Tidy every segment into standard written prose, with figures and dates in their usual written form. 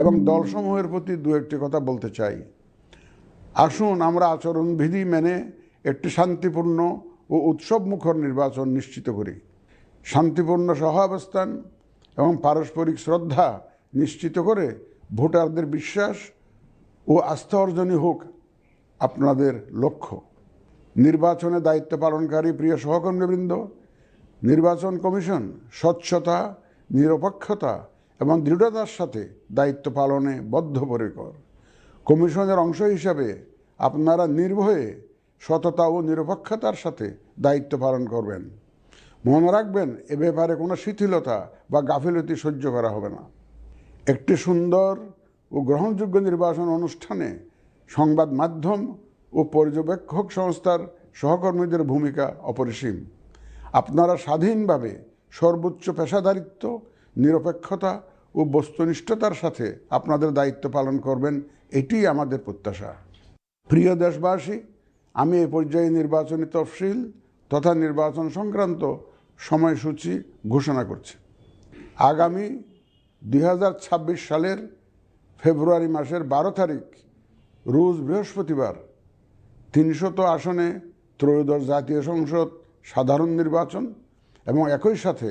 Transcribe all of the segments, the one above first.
এবং দলসমূহের প্রতি দু একটি কথা বলতে চাই। আসুন আমরা আচরণবিধি মেনে একটি শান্তিপূর্ণ ও উৎসবমুখর নির্বাচন নিশ্চিত করি। শান্তিপূর্ণ সহাবস্থান এবং পারস্পরিক শ্রদ্ধা নিশ্চিত করে ভোটারদের বিশ্বাস ও আস্থা অর্জনই হোক আপনাদের লক্ষ্য। নির্বাচনে দায়িত্ব পালনকারী প্রিয় সহকর্মীবৃন্দ, নির্বাচন কমিশন স্বচ্ছতা, নিরপেক্ষতা এবং দৃঢ়তার সাথে দায়িত্ব পালনে বদ্ধপরিকর। কমিশনের অংশ হিসাবে আপনারা নির্ভয়ে সততা ও নিরপেক্ষতার সাথে দায়িত্ব পালন করবেন। মনে রাখবেন, এ ব্যাপারে কোনো শিথিলতা বা গাফিলতি সহ্য করা হবে না। একটি সুন্দর ও গ্রহণযোগ্য নির্বাচন অনুষ্ঠানে সংবাদ মাধ্যম ও পর্যবেক্ষক সংস্থার সহকর্মীদের ভূমিকা অপরিসীম। আপনারা স্বাধীনভাবে সর্বোচ্চ পেশাদারিত্ব, নিরপেক্ষতা ও বস্তুনিষ্ঠতার সাথে আপনাদের দায়িত্ব পালন করবেন, এটিই আমাদের প্রত্যাশা। প্রিয় দেশবাসী, আমি এ পর্যায়ে নির্বাচনী তফসিল তথা নির্বাচন সংক্রান্ত সময়সূচি ঘোষণা করছি। আগামী 2026 সালের ফেব্রুয়ারি মাসের 12 তারিখ রোজ বৃহস্পতিবার 300 আসনে ত্রয়োদশ জাতীয় সংসদ সাধারণ নির্বাচন এবং একই সাথে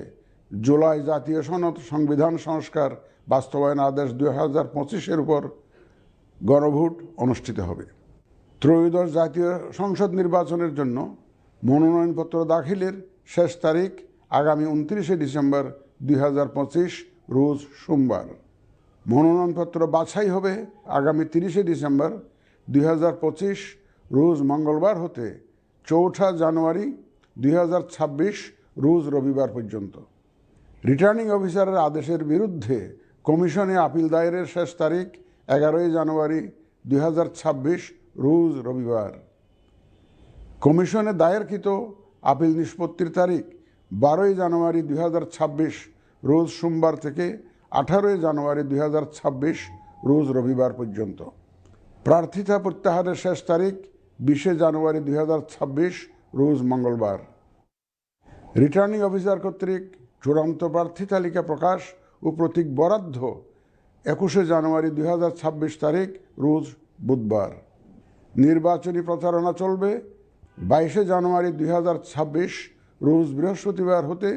জুলাই জাতীয় সনদ সংবিধান সংস্কার বাস্তবায়ন আদেশ 2025-এর উপর গণভোট অনুষ্ঠিত হবে। ত্রয়োদশ জাতীয় সংসদ নির্বাচনের জন্য মনোনয়নপত্র দাখিলের শেষ তারিখ আগামী 29 ডিসেম্বর 2025 রোজ সোমবার। মনোনয়নপত্র বাছাই হবে আগামী 30 ডিসেম্বর 2025 রোজ মঙ্গলবার হতে 4 জানুয়ারি 2026 রোজ রবিবার পর্যন্ত। রিটার্নিং অফিসারের আদেশের বিরুদ্ধে কমিশনে আপিল দায়েরের শেষ তারিখ 11 জানুয়ারি 2026 রোজ রবিবার। কমিশনে দায়েরকৃত আপিল নিষ্পত্তির তারিখ 12 জানুয়ারি 2026 রোজ সোমবার থেকে 18 জানুয়ারি 2026 রোজ রবিবার পর্যন্ত। প্রার্থিতা প্রত্যাহারের শেষ তারিখ 20 জানুয়ারি 2026 রোজ মঙ্গলবার। রিটার্নিং অফিসার কর্তৃক চূড়ান্ত প্রার্থী তালিকা প্রকাশ ও প্রতীক বরাদ্দ 21 জানুয়ারি 2026 তারিখ রোজ বুধবার। নির্বাচনী প্রচারণা চলবে 22 জানুয়ারি 2026 রোজ বৃহস্পতিবার হতে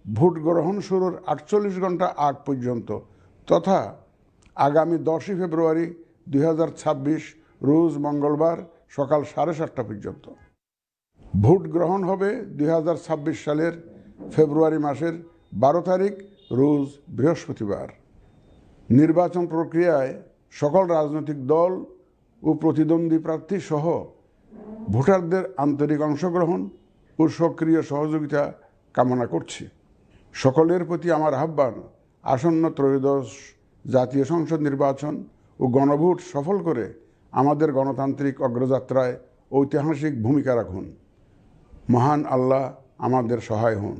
ভোট গ্রহণ শুরুর 48 ঘন্টা আগ পর্যন্ত তথা আগামী 10 ফেব্রুয়ারি 2026 রোজ মঙ্গলবার সকাল 7:30 পর্যন্ত। ভোট গ্রহণ হবে 2026 সালের ফেব্রুয়ারি মাসের 12 তারিখ রোজ বৃহস্পতিবার। নির্বাচন প্রক্রিয়ায় সকল রাজনৈতিক দল ও প্রতিদ্বন্দ্বী প্রার্থী সহ ভোটারদের আন্তরিক অংশগ্রহণ ও সক্রিয় সহযোগিতা কামনা করছি। সকলের প্রতি আমার আহ্বান, আসন্ন ত্রয়োদশ জাতীয় সংসদ নির্বাচন ও গণভোট সফল করে আমাদের গণতান্ত্রিক অগ্রযাত্রায় ঐতিহাসিক ভূমিকা রাখুন। মহান আল্লাহ আমাদের সহায় হন।